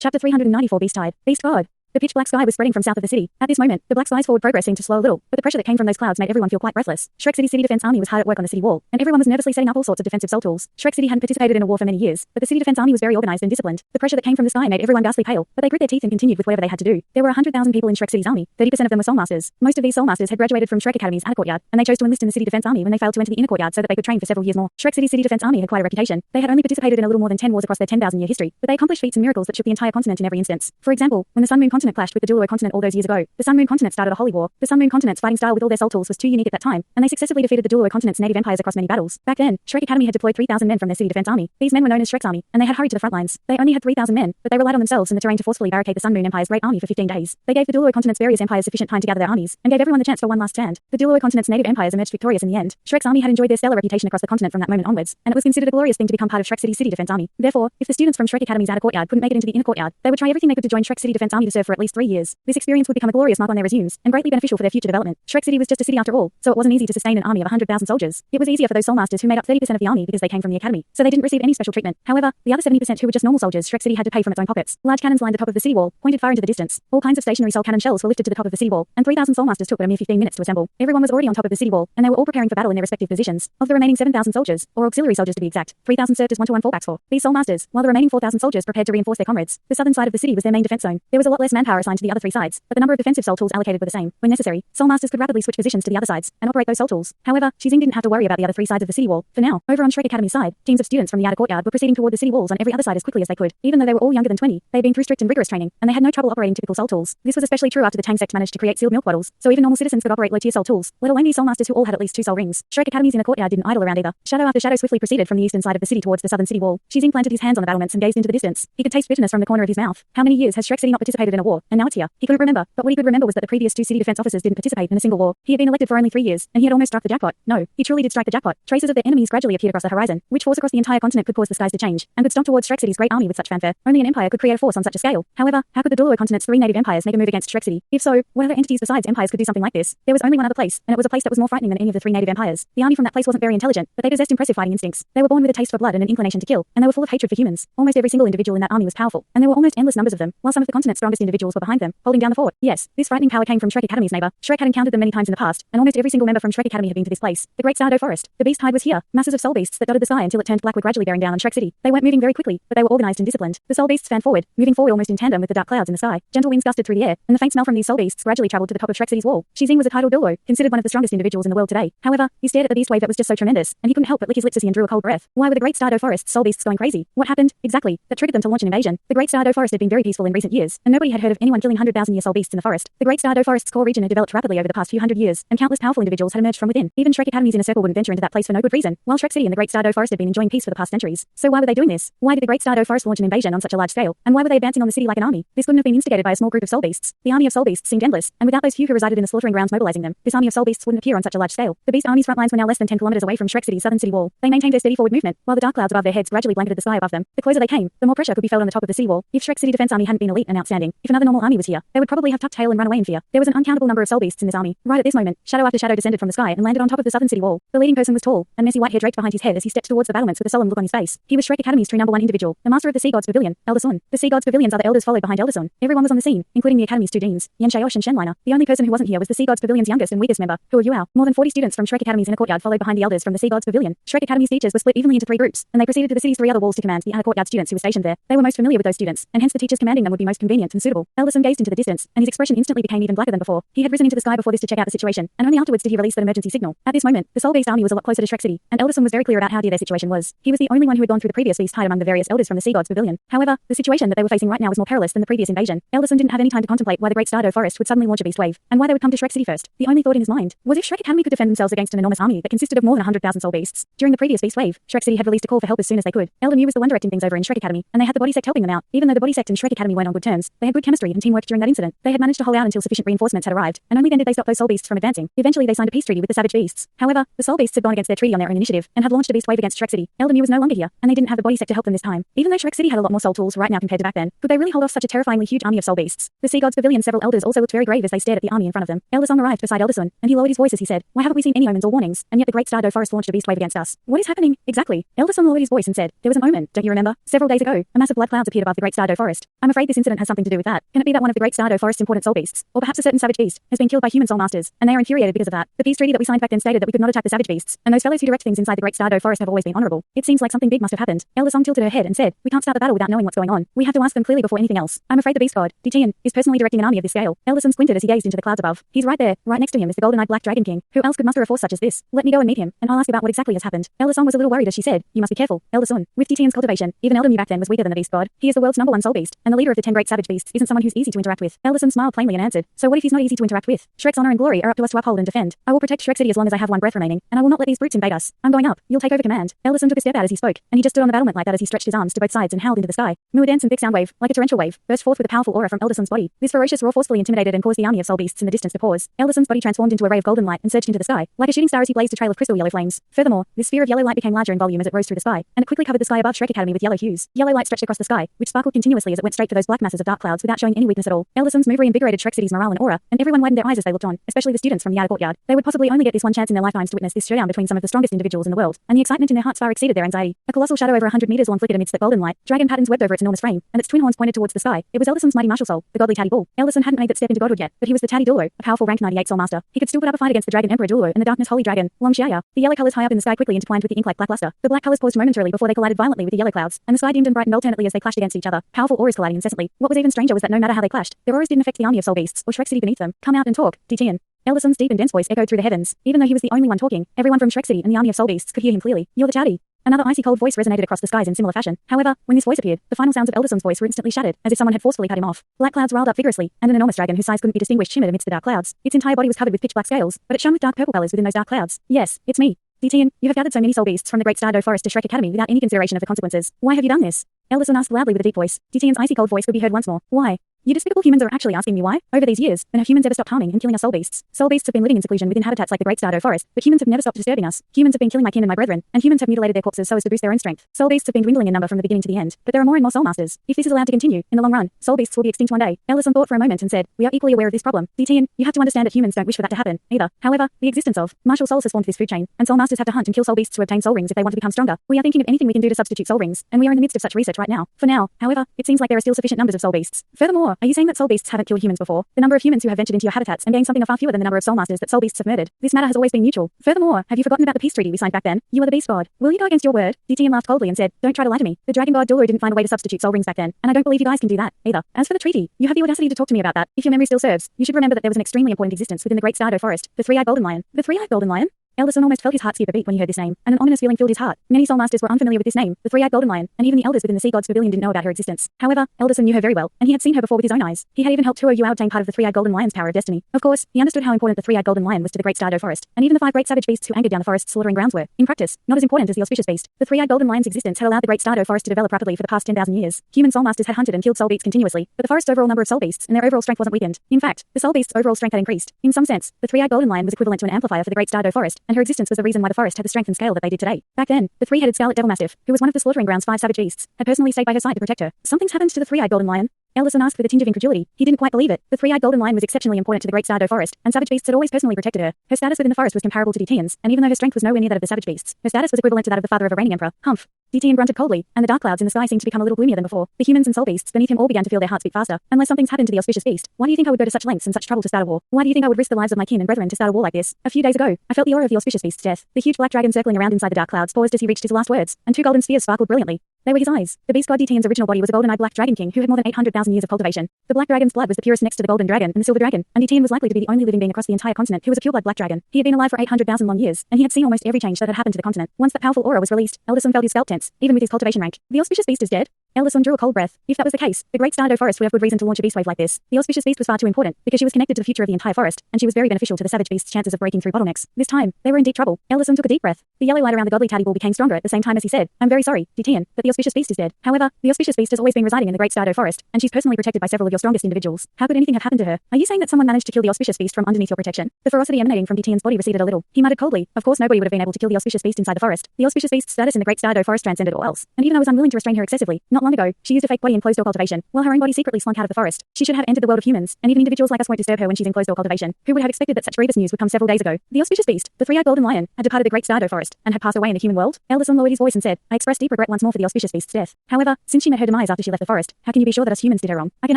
Chapter 394 Beast Tide. Beast God. The pitch black sky was spreading from south of the city. At this moment, the black sky's forward progress seemed to slow a little, but the pressure that came from those clouds made everyone feel quite breathless. Shrek City's city defense army was hard at work on the city wall, and everyone was nervously setting up all sorts of defensive soul tools. Shrek City hadn't participated in a war for many years, but the city defense army was very organized and disciplined. The pressure that came from the sky made everyone ghastly pale, but they grit their teeth and continued with whatever they had to do. There were 100,000 people in Shrek City's army. 30% of them were soul masters. Most of these soul masters had graduated from Shrek Academy's outer courtyard, and they chose to enlist in the city defense army when they failed to enter the inner courtyard so that they could train for several years more. Shrek City's city defense army had quite a reputation. They had only participated in a little more than 10 wars across their 10,000-year history, but they accomplished feats and miracles that shook the entire continent in every instance. For example, when the Sun Moon continent clashed with the Douluo continent all those years ago, the Sun Moon continent started a holy war. The Sun Moon continent's fighting style with all their soul tools was too unique at that time, and they successfully defeated the Douluo continent's native empires across many battles. Back then, Shrek Academy had deployed 3,000 men from their city defense army. These men were known as Shrek's army, and they had hurried to the front lines. They only had 3,000 men, but they relied on themselves and the terrain to forcefully barricade the Sun Moon Empire's great army for 15 days. They gave the Douluo continent's various empires sufficient time to gather their armies, and gave everyone the chance for one last stand. The Douluo continent's native empires emerged victorious in the end. Shrek's army had enjoyed their stellar reputation across the continent from that moment onwards, and it was considered a glorious thing to become part of Shrek City's city defense army. Therefore, if the students from Shrek Academy's outer courtyard couldn't make it into the inner courtyard, they would try everything they could to join Shrek City defense army to serve for at least 3 years. This experience would become a glorious mark on their resumes, and greatly beneficial for their future development. Shrek City was just a city after all, so it wasn't easy to sustain an army of 100,000 soldiers. It was easier for those soul masters who made up 30% of the army because they came from the academy, so they didn't receive any special treatment. However, the other 70% who were just normal soldiers, Shrek City had to pay from its own pockets. Large cannons lined the top of the city wall, pointed far into the distance. All kinds of stationary soul cannon shells were lifted to the top of the city wall, and 3,000 soul masters took but a mere 15 minutes to assemble. Everyone was already on top of the city wall, and they were all preparing for battle in their respective positions. Of the remaining 7,000 soldiers, or auxiliary soldiers to be exact, 3,000 served as one-to-one fallbacks for these soul masters, while the remaining 4,000 soldiers prepared to reinforce their comrades. The southern side of the city was their main defense zone. There was a lot less manpower assigned to the other three sides, but the number of defensive soul tools allocated were the same. When necessary, soul masters could rapidly switch positions to the other sides and operate those soul tools. However, Shizing didn't have to worry about the other three sides of the city wall. For now, over on Shrek Academy's side, teams of students from the outer courtyard were proceeding toward the city walls on every other side as quickly as they could. Even though they were all younger than 20, they had been through strict and rigorous training, and they had no trouble operating typical soul tools. This was especially true after the Tang Sect managed to create sealed milk bottles, so even normal citizens could operate low-tier soul tools, let alone these soul masters who all had at least 2 soul rings. Shrek Academy's inner courtyard didn't idle around either. Shadow after shadow swiftly proceeded from the eastern side of the city towards the southern city wall. Shizing planted his hands on the battlements and gazed into the distance. He could taste bitterness from the corner of his mouth. How many years has Shrek City not participated in a war, and now it's here? He couldn't remember, but what he could remember was that the previous 2 city defense officers didn't participate in a single war. He had been elected for only 3 years, and he had almost struck the jackpot. No, he truly did strike the jackpot. Traces of their enemies gradually appeared across the horizon, which force across the entire continent could cause the skies to change, and could stomp towards Shrek City's great army with such fanfare. Only an empire could create a force on such a scale. However, how could the Douluo continent's 3 native empires make a move against Shrek City? If so, what other entities besides empires could do something like this? There was only one other place, and it was a place that was more frightening than any of the 3 native empires. The army from that place wasn't very intelligent, but they possessed impressive fighting instincts. They were born with a taste for blood and an inclination to kill, and they were full of hatred for humans. Almost every single individual in that army was powerful, and there were almost endless numbers of them, while some of the continent's strongest individuals were behind them, holding down the fort. Yes, this frightening power came from Shrek Academy's neighbor. Shrek had encountered them many times in the past, and almost every single member from Shrek Academy had been to this place. The Great Douluo Forest. The Beast Tide was here. Masses of soul beasts that dotted the sky until it turned black were gradually bearing down on Shrek City. They weren't moving very quickly, but they were organized and disciplined. The soul beasts fanned forward, moving forward almost in tandem with the dark clouds in the sky. Gentle winds gusted through the air, and the faint smell from these soul beasts gradually traveled to the top of Shrek City's wall. Shizing was a titled Douluo, considered one of the strongest individuals in the world today. However, he stared at the beast wave that was just so tremendous, and he couldn't help but lick his lips as he drew a cold breath. Why were the Great Douluo Forest's soul beasts going crazy? What happened, exactly, that triggered them to launch an invasion? The Great Douluo Forest had been very peaceful in recent years, and nobody had heard of anyone killing 100,000-year soul beasts in the forest. The Great Douluo Forest's core region had developed rapidly over the past few hundred years, and countless powerful individuals had emerged from within. Even Shrek Academy's inner circle wouldn't venture into that place for no good reason, while Shrek City and the Great Douluo Forest had been enjoying peace for the past centuries. So why were they doing this? Why did the Great Douluo Forest launch an invasion on such a large scale? And why were they advancing on the city like an army? This couldn't have been instigated by a small group of soul beasts. The army of soul beasts seemed endless, and without those few who resided in the slaughtering grounds mobilizing them, this army of soul beasts wouldn't appear on such a large scale. The beast army's front lines were now less than 10 kilometers away from Shrek City's southern city wall. They maintained their steady forward movement, while the dark clouds above their heads gradually blanketed the sky above them. The closer they came, the more pressure could be felt on the top of the city wall. If Shrek City defense army hadn't been elite and outstanding, if another normal army was here, they would probably have tucked tail and run away in fear. There was an uncountable number of soul beasts in this army. Right at this moment, shadow after shadow descended from the sky and landed on top of the southern city wall. The leading person was tall, and messy white hair draped behind his head as he stepped towards the battlements with a solemn look on his face. He was Shrek Academy's true #1 individual, the master of the Sea God's Pavilion, Elder Sun. The Sea God's Pavilion's other elders followed behind Elder Sun. Everyone was on the scene, including the Academy's 2 deans, Yan Shaosh and Shenliner. The only person who wasn't here was the Sea God's Pavilion's youngest and weakest member, Hua Yuao. More than 40 students from Shrek Academy's inner courtyard followed behind the elders from the Sea God's Pavilion. Shrek Academy's teachers were split evenly into 3 groups, and they proceeded to the city's 3 other walls to command the outer courtyard students who were stationed there. They were most familiar with those students, and hence the teachers commanding them would be most convenient and suitable. Elder Sun gazed into the distance, and his expression instantly became even blacker than before. He had risen into the sky before this to check out the situation, and only afterwards did he release that emergency signal. At this moment, the Soul Beast army was a lot closer to Shrek City, and Elder Sun was very clear about how dear their situation was. He was the only one who had gone through the previous Beast Tide among the various elders from the Sea God's Pavilion. However, the situation that they were facing right now was more perilous than the previous invasion. Elder Sun didn't have any time to contemplate why the Great Douluo Forest would suddenly launch a beast wave, and why they would come to Shrek City first. The only thought in his mind was if Shrek Academy could defend themselves against an enormous army that consisted of more than 100,000 soul beasts. During the previous beast wave, Shrek City had released a call for help as soon as they could. Elder Mu was the one directing things over in Shrek Academy, and they had the Body Sect helping them out. Even though the Body Sect and Shrek Academy weren't on good terms, they had good chemistry and teamwork during that incident. They had managed to hold out until sufficient reinforcements had arrived, and only then did they stop those soul beasts from advancing. Eventually they signed a peace treaty with the savage beasts. However, the soul beasts had gone against their treaty on their own initiative, and had launched a beast wave against Shrek City. Eldermere was no longer here, and they didn't have the body Sect to help them this time. Even though Shrek City had a lot more soul tools right now compared to back then, could they really hold off such a terrifyingly huge army of soul beasts? The sea god's pavilion several elders also looked very grave as they stared at the army in front of them. Elder Song arrived beside Elder Sun, and he lowered his voice as he said, "Why haven't we seen any omens or warnings? And yet the great Douluo forest launched a beast wave against us. What is happening? Exactly." Elder Sun lowered his voice and said, "There was an omen, don't you remember? Several days ago, a mass of blood clouds appeared above the great Douluo forest. I'm afraid this incident has something to do with that. Can it be that one of the great Douluo forest's important soul beasts, or perhaps a certain savage beast, has been killed by human soul masters, and they are infuriated because of that? The peace treaty that we signed back then stated that we could not attack the savage beasts, and those fellows who direct things inside the great Douluo forest have always been honorable. It seems like something big must have happened." Elder Song tilted her head and said, "We can't start the battle without knowing what's going on. We have to ask them clearly before anything else. I'm afraid the beast god, Ditian, is personally directing an army of this scale." Elder Sun squinted as he gazed into the clouds above. "He's right there. Right next to him is the golden-eyed black dragon king. Who else could muster a force such as this? Let me go and meet him, and I'll ask about what exactly has happened." Elder Song was a little worried as she said, "You must be careful, Elder Sun. With Ditian's cultivation, even Elder Mu back then was weaker than the beast god. He is the world's #1 soul beast, and the leader of the 10 great savage beasts isn't someone who's easy to interact with." Elder Sun smiled plainly and answered, "So what if he's not easy to interact with? Shrek's honor and glory are up to us to uphold and defend. I will protect Shrek City as long as I have one breath remaining, and I will not let these brutes invade us. I'm going up. You'll take over command." Elder Sun took a step out as he spoke, and he just stood on the battlement like that as he stretched his arms to both sides and howled into the sky. Mu, a dense and thick sound wave, like a torrential wave, burst forth with a powerful aura from Elder Sun's body. This ferocious roar forcefully intimidated and caused the army of soul beasts in the distance to pause. Elder Sun's body transformed into a ray of golden light and surged into the sky. Like a shooting star as he blazed a trail of crystal yellow flames. Furthermore, this sphere of yellow light became larger in volume as it rose through the sky, and it quickly covered the sky above Shrek Academy with yellow hues. Yellow light stretched across the sky, which sparkled continuously as it went straight for those black masses of dark clouds without showing any weakness at all. Elder Sun's move reinvigorated Shrek City's morale and aura, and everyone widened their eyes as they looked on, especially the students from the outer courtyard. They would possibly only get this one chance in their lifetimes to witness this showdown between some of the strongest individuals in the world, and the excitement in their hearts far exceeded their anxiety. A colossal shadow over 100 meters long flickered amidst the golden light. Dragon patterns webbed over its enormous frame, and its twin horns pointed towards the sky. It was Elder Sun's mighty martial soul, the godly Taddy Bull. Elder Sun hadn't made that step into godhood yet, but he was the Taddy Douluo, a powerful rank 98 soul master. He could still put up a fight against the dragon emperor Douluo and the darkness holy dragon, Long Xiaya. The yellow colors high up in the sky quickly intertwined with the ink like black luster. The black colors paused momentarily before they collided violently with the yellow clouds, and the sky dimmed and brightened alternately as they clashed against each other. Powerful auras colliding incessantly. What was even stranger was that no matter how they clashed, their auras didn't affect the army of soul beasts or Shrek City beneath them. "Come out and talk, Ditian." Elder Sun's deep and dense voice echoed through the heavens. Even though he was the only one talking, everyone from Shrek City and the army of soul beasts could hear him clearly. "You're the Taddy." Another icy cold voice resonated across the skies in similar fashion. However, when this voice appeared, the final sounds of Elder Sun's voice were instantly shattered, as if someone had forcefully cut him off. Black clouds riled up vigorously, and an enormous dragon whose size couldn't be distinguished shimmered amidst the dark clouds. Its entire body was covered with pitch black scales, but it shone with dark purple colors within those dark clouds. "Yes, it's me. Ditian, you have gathered so many soul beasts from the great Douluo forest to Shrek Academy without any consideration of the consequences. Why have you done this?" Elder Sun asked loudly with a deep voice. Ditian's icy cold voice could be heard once more. "Why? You despicable humans are actually asking me why? Over these years, when have humans ever stopped harming and killing us soul beasts? Soul beasts have been living in seclusion within habitats like the great Douluo forest, but humans have never stopped disturbing us. Humans have been killing my kin and my brethren, and humans have mutilated their corpses so as to boost their own strength. Soul beasts have been dwindling in number from the beginning to the end, but there are more and more soul masters. If this is allowed to continue, in the long run, soul beasts will be extinct one day." Elder Sun thought for a moment and said, "We are equally aware of this problem. Ditian, you have to understand that humans don't wish for that to happen, either. However, the existence of martial souls has formed this food chain, and soul masters have to hunt and kill soul beasts to obtain soul rings if they want to become stronger. We are thinking of anything we can do to substitute soul rings, and we are in the midst of such research right now. For now, however, it seems like there are still sufficient numbers of soul beasts. Furthermore, are you saying that soul beasts haven't killed humans before? The number of humans who have ventured into your habitats and gained something are far fewer than the number of soul masters that soul beasts have murdered. This matter has always been mutual. Furthermore, have you forgotten about the peace treaty we signed back then? You are the beast god. Will you go against your word?" Ditian laughed coldly and said, "Don't try to lie to me. The dragon god Douluo didn't find a way to substitute soul rings back then, and I don't believe you guys can do that, either. As for the treaty, you have the audacity to talk to me about that. If your memory still serves, you should remember that there was an extremely important existence within the great Douluo forest, the three-eyed golden lion." "The three-eyed golden lion?" Elder Sun almost felt his heart skip a beat when he heard this name, and an ominous feeling filled his heart. Many soul masters were unfamiliar with this name, the three-eyed golden lion, and even the elders within the sea god's pavilion didn't know about her existence. However, Elder Sun knew her very well, and he had seen her before with his own eyes. He had even helped Tuo Yu obtain part of the three-eyed golden lion's power of destiny. Of course, he understood how important the three-eyed golden lion was to the great Douluo forest, and even the 5 great savage beasts who angered down the forest's slaughtering grounds were, in practice, not as important as the auspicious beast. The three-eyed golden lion's existence had allowed the great Douluo forest to develop rapidly for the past 10,000 years. Human soul masters had hunted and killed soul beasts continuously, but the forest's overall number of soul beasts and their overall strength wasn't weakened. In fact, the soul beast's overall strength had increased. In some sense, the three-eyed golden lion was equivalent to an amplifier for the great Douluo forest, and her existence was the reason why the forest had the strength and scale that they did today. Back then, the three-headed scarlet devil mastiff, who was one of the slaughtering ground's 5 savage beasts, had personally stayed by her side to protect her. "Something's happened to the three-eyed golden lion?" Elder Sun asked with a tinge of incredulity. He didn't quite believe it. The three-eyed golden lion was exceptionally important to the great Douluo forest, and savage beasts had always personally protected her. Her status within the forest was comparable to Ditian's, and even though her strength was nowhere near that of the savage beasts, her status was equivalent to that of the father of a reigning emperor. Humph. Ditian grunted coldly, and the dark clouds in the sky seemed to become a little gloomier than before. The humans and soul beasts beneath him all began to feel their hearts beat faster. "Unless something's happened to the auspicious beast, why do you think I would go to such lengths and such trouble to start a war? Why do you think I would risk the lives of my kin and brethren to start a war like this? A few days ago, I felt the aura of the auspicious beast's death. The huge black dragon circling around inside the dark clouds paused as he reached his last words, and 2 golden spheres sparkled brilliantly. They were his eyes. The beast god Ditian's original body was a golden-eyed black dragon king who had more than 800,000 years of cultivation. The black dragon's blood was the purest next to the golden dragon and the silver dragon, and Ditian was likely to be the only living being across the entire continent who was a pure-blood black dragon. He had been alive for 800,000 long years, and he had seen almost every change that had happened to the continent. Once that powerful aura was released, Elder Sun felt his scalp tense, even with his cultivation rank. "The auspicious beast is dead?" Ellison drew a cold breath. If that was the case, the Great Stardo Forest would have good reason to launch a beast wave like this. The auspicious beast was far too important, because she was connected to the future of the entire forest, and she was very beneficial to the savage beast's chances of breaking through bottlenecks. This time, they were in deep trouble. Ellison took a deep breath. The yellow light around the godly taddy ball became stronger at the same time as he said, I'm very sorry, Ditian, but the auspicious beast is dead. However, the auspicious beast has always been residing in the Great Stardo Forest, and she's personally protected by several of your strongest individuals. How could anything have happened to her? Are you saying that someone managed to kill the auspicious beast from underneath your protection? The ferocity emanating from Ditian's body receded a little. He muttered coldly, of course nobody would have been able to kill the auspicious beast inside the forest. The auspicious beast's status in the Great Stardo Forest transcended all else. And even though I was unwilling to restrain her excessively, not long ago, she used a fake body in closed-door cultivation, while her own body secretly slunk out of the forest. She should have entered the world of humans, and even individuals like us won't disturb her when she's in closed-door cultivation. Who would have expected that such grievous news would come several days ago? The auspicious beast, the three-eyed golden lion, had departed the Great Stardo Forest, and had passed away in the human world. Ellison lowered his voice and said, I express deep regret once more for the auspicious beast's death. However, since she met her demise after she left the forest, how can you be sure that us humans did her wrong? I can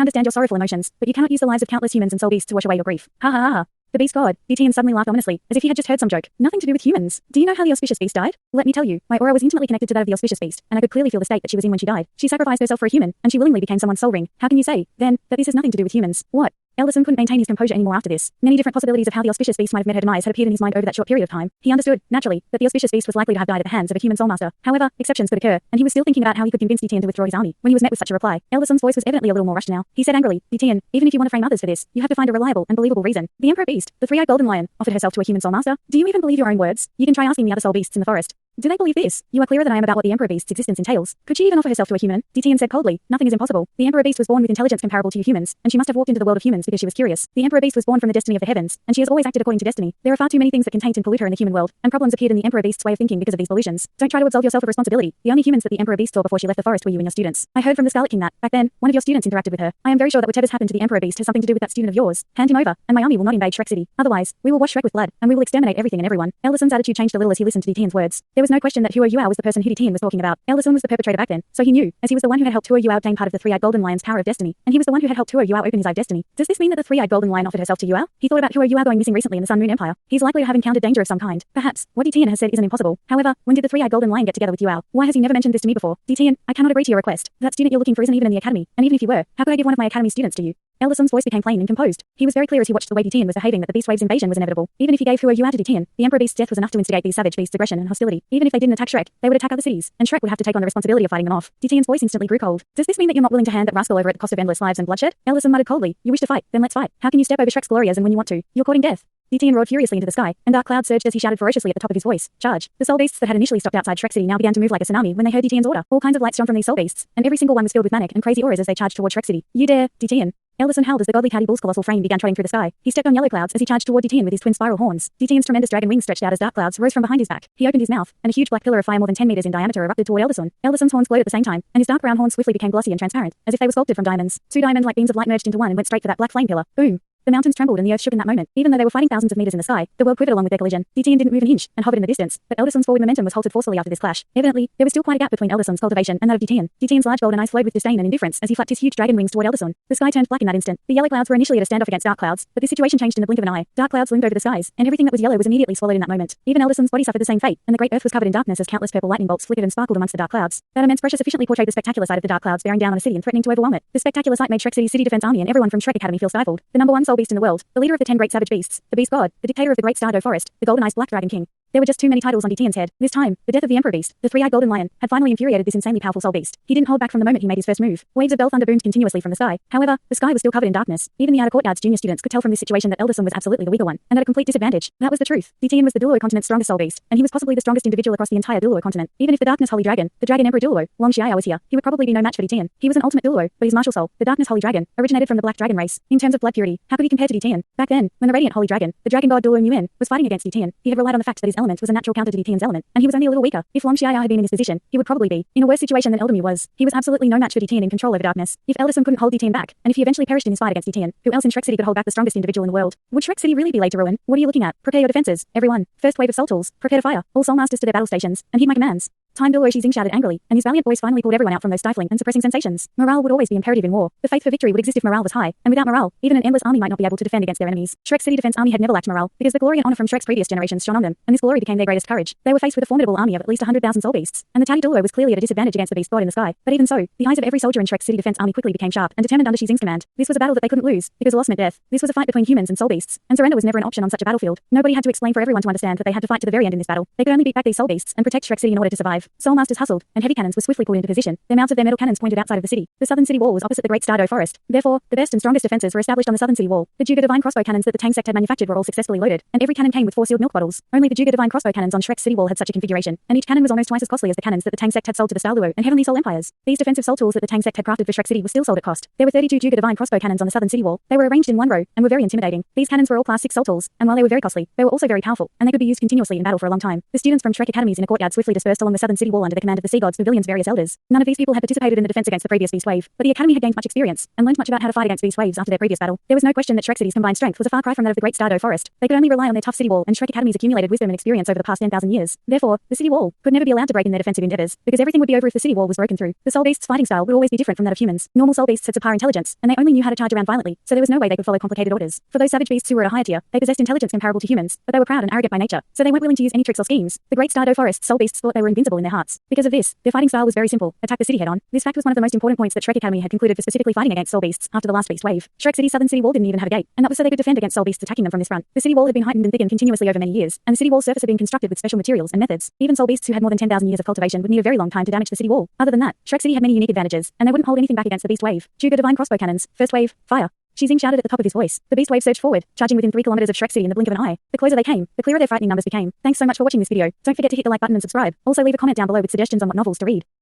understand your sorrowful emotions, but you cannot use the lives of countless humans and soul beasts to wash away your grief. Ha ha ha ha. The beast god, Ditian suddenly laughed ominously, as if he had just heard some joke. Nothing to do with humans. Do you know how the auspicious beast died? Let me tell you, my aura was intimately connected to that of the auspicious beast, and I could clearly feel the state that she was in when she died. She sacrificed herself for a human, and she willingly became someone's soul ring. How can you say, then, that this has nothing to do with humans? What? Ellison couldn't maintain his composure anymore after this. Many different possibilities of how the auspicious beast might have met her demise had appeared in his mind over that short period of time. He understood, naturally, that the auspicious beast was likely to have died at the hands of a human soulmaster. However, exceptions could occur, and he was still thinking about how he could convince Ditian to withdraw his army when he was met with such a reply. Ellison's voice was evidently a little more rushed now. He said angrily, Ditian, even if you want to frame others for this, you have to find a reliable and believable reason. The Emperor Beast, the three-eyed golden lion, offered herself to a human soulmaster. Do you even believe your own words? You can try asking the other soul beasts in the forest. Do they believe this? You are clearer than I am about what the Emperor Beast's existence entails. Could she even offer herself to a human? Ditian said coldly, nothing is impossible. The Emperor Beast was born with intelligence comparable to you humans, and she must have walked into the world of humans because she was curious. The Emperor Beast was born from the destiny of the heavens, and she has always acted according to destiny. There are far too many things that can taint and pollute her in the human world, and problems appeared in the Emperor Beast's way of thinking because of these pollutions. Don't try to absolve yourself of responsibility. The only humans that the Emperor Beast saw before she left the forest were you and your students. I heard from the Scarlet King that, back then, one of your students interacted with her. I am very sure that whatever's happened to the Emperor Beast has something to do with that student of yours. Hand him over, and my army will not invade Shrek City. Otherwise, we will wash Shrek with blood, and we will exterminate everything and everyone. Ellison's attitude changed a little as he listened to Ditian's words. There was no question that Huo Yuao was the person who Ditian was talking about. Ellison was the perpetrator back then, so he knew, as he was the one who had helped Huo Yuao obtain part of the three-eyed golden lion's power of destiny, and he was the one who had helped Huo Yuao open his eye of destiny. Does this mean that the three-eyed golden lion offered herself to Yuao? He thought about Huo Yuao going missing recently in the Sun Moon Empire. He's likely to have encountered danger of some kind. Perhaps, what Ditian has said isn't impossible. However, when did the three-eyed golden lion get together with Yuao? Why has he never mentioned this to me before? Ditian, I cannot agree to your request. That student you're looking for isn't even in the academy, and even if he were, how could I give one of my academy students to you? Ellison's voice became plain and composed. He was very clear as he watched the way Ditian was behaving that the Beast Wave's invasion was inevitable. Even if he gave Huo Yuao to Ditian, the Emperor Beast's death was enough to instigate these savage beasts' aggression and hostility. Even if they didn't attack Shrek, they would attack other cities, and Shrek would have to take on the responsibility of fighting them off. Ditian's voice instantly grew cold. Does this mean that you're not willing to hand that rascal over at the cost of endless lives and bloodshed? Ellison muttered coldly, you wish to fight, then let's fight. How can you step over Shrek's glory as and when you want to? You're courting death. Ditian roared furiously into the sky, and dark clouds surged as he shouted ferociously at the top of his voice. Charge. The soul beasts that had initially stopped outside Shrek City now began to move like a tsunami when they heard Ditian's order. All kinds of lights shone from these soul beasts, and every single one was filled with manic and crazy auras as they charged toward Shrek City. You dare, Ditian. Ellison howled as the godly Caddy Bull's colossal frame began trotting through the sky. He stepped on yellow clouds as he charged toward Ditian with his twin spiral horns. Ditian's tremendous dragon wings stretched out as dark clouds rose from behind his back. He opened his mouth, and a huge black pillar of fire more than 10 meters in diameter erupted toward Ellison. Ellison's horns glowed at the same time, and his dark brown horns swiftly became glossy and transparent, as if they were sculpted from diamonds. Two diamond-like beams of light merged into one and went straight for that black flame pillar. Boom! The mountains trembled and the earth shook in that moment. Even though they were fighting thousands of meters in the sky, the world quivered along with their collision. Ditian didn't move an inch and hovered in the distance, but Ellison's forward momentum was halted forcefully after this clash. Evidently, there was still quite a gap between Ellison's cultivation and that of Ditian. Ditian's large golden eyes flowed with disdain and indifference as he flapped his huge dragon wings toward Ellison. The sky turned black in that instant. The yellow clouds were initially at a standoff against dark clouds, but this situation changed in the blink of an eye. Dark clouds loomed over the skies, and everything that was yellow was immediately swallowed in that moment. Even Ellison's body suffered the same fate, and the great earth was covered in darkness as countless purple lightning bolts flickered and sparkled amongst the dark clouds. That immense pressure sufficiently portrayed the spectacular sight of the dark clouds bearing down on a city and threatening to overwhelm it. The spectacular sight made Shrek City Defense Army and everyone from Shrek Academy feel stifled. The number one soul beast in the world, the leader of the 10 great savage beasts, the beast god, the dictator of the Great Stardo Forest, the golden-eyed black dragon king. There were just too many titles on Ditian's head. This time, the death of the Emperor Beast, the three-eyed golden lion, had finally infuriated this insanely powerful soul beast. He didn't hold back from the moment he made his first move. Waves of bell thunder boomed continuously from the sky. However, the sky was still covered in darkness. Even the outer courtyard's junior students could tell from this situation that Ellison was absolutely the weaker one, and at a complete disadvantage. That was the truth. Ditian was the Douluo continent's strongest soul beast, and he was possibly the strongest individual across the entire Douluo continent. Even if the Darkness Holy Dragon, the Dragon Emperor Douluo, Long Xiao was here, he would probably be no match for Ditian. He was an ultimate Douluo, but his martial soul, the Darkness Holy Dragon, originated from the Black Dragon race. In terms of blood purity, how could he compare to Ditian? Back then, when the Radiant Holy Dragon, the Dragon God Douluo Nguyen, was fighting against Ditian, he had relied on the fact that his element was a natural counter to Ditian's element, and he was only a little weaker. If Long Xiao had been in his position, he would probably be in a worse situation than Eldermu was. He was absolutely no match for Ditian in control over darkness. If Ellison couldn't hold Ditian back, and if he eventually perished in his fight against Ditian, who else in Shrek City could hold back the strongest individual in the world? Would Shrek City really be laid to ruin? What are you looking at? Prepare your defenses, everyone. First wave of soul tools, prepare to fire. All soul masters to their battle stations, and heed my commands. Time Douluo Shizing shouted angrily, and his valiant voice finally pulled everyone out from those stifling and suppressing sensations. Morale would always be imperative in war. The faith for victory would exist if morale was high, and without morale, even an endless army might not be able to defend against their enemies. Shrek City Defense Army had never lacked morale, because the glory and honor from Shrek's previous generations shone on them, and this glory became their greatest courage. They were faced with a formidable army of at least 100,000 soul beasts, and the Taddy Douluo was clearly at a disadvantage against the beast god in the sky. But even so, the eyes of every soldier in Shrek City Defense Army quickly became sharp and determined under Shizing's command. This was a battle that they couldn't lose, because loss meant death. This was a fight between humans and soul beasts, and surrender was never an option on such a battlefield. Nobody had to explain for everyone to understand that they had to fight to the very end in this battle. They could only beat back these soul beasts and protect Shrek City in order to survive. Earth. Soul Masters hustled, and heavy cannons were swiftly pulled into position, their mouths of their metal cannons pointed outside of the city. The southern city wall was opposite the Great Stardo Forest. Therefore, the best and strongest defenses were established on the southern city wall. The Juga Divine crossbow cannons that the Tang Sect had manufactured were all successfully loaded, and every cannon came with 4 sealed milk bottles. Only the Juga Divine crossbow cannons on Shrek's city wall had such a configuration, and each cannon was almost twice as costly as the cannons that the Tang Sect had sold to the Douluo and Heavenly Soul Empires. These defensive soul tools that the Tang Sect had crafted for Shrek City were still sold at cost. There were 32 Juga Divine crossbow cannons on the southern city wall. They were arranged in one row and were very intimidating. These cannons were all class 6 soul tools, and while they were very costly, they were also very powerful, and they could be used continuously in battle for a long time. The students from Shrek academies in a courtyard swiftly dispersed along the southern city wall under the command of the sea gods' pavilion's various elders. None of these people had participated in the defense against the previous beast wave, but the academy had gained much experience and learned much about how to fight against beast waves after their previous battle. There was no question that Shrek City's combined strength was a far cry from that of the Great Stardo Forest. They could only rely on their tough city wall, and Shrek Academy's accumulated wisdom and experience over the past 10,000 years. Therefore, the city wall could never be allowed to break in their defensive endeavors, because everything would be over if the city wall was broken through. The soul beasts' fighting style would always be different from that of humans. Normal soul beasts had subpar intelligence, and they only knew how to charge around violently, so there was no way they could follow complicated orders. For those savage beasts who were at a higher tier, they possessed intelligence comparable to humans, but they were proud and arrogant by nature, so they weren't willing to use any tricks or schemes. The Great Stardo Forest's soul beasts thought they were invincible in their hearts. Because of this, their fighting style was very simple: attack the city head-on. This fact was one of the most important points that Shrek Academy had concluded for specifically fighting against soul beasts after the last beast wave. Shrek City's southern city wall didn't even have a gate, and that was so they could defend against soul beasts attacking them from this front. The city wall had been heightened and thickened continuously over many years, and the city wall's surface had been constructed with special materials and methods. Even soul beasts who had more than 10,000 years of cultivation would need a very long time to damage the city wall. Other than that, Shrek City had many unique advantages, and they wouldn't hold anything back against the beast wave. Juga Divine crossbow cannons. First wave, fire. Xing shouted at the top of his voice. The beast wave surged forward, charging within 3 kilometers of Shrek City in the blink of an eye. The closer they came, the clearer their frightening numbers became. Thanks so much for watching this video. Don't forget to hit the like button and subscribe. Also leave a comment down below with suggestions on what novels to read.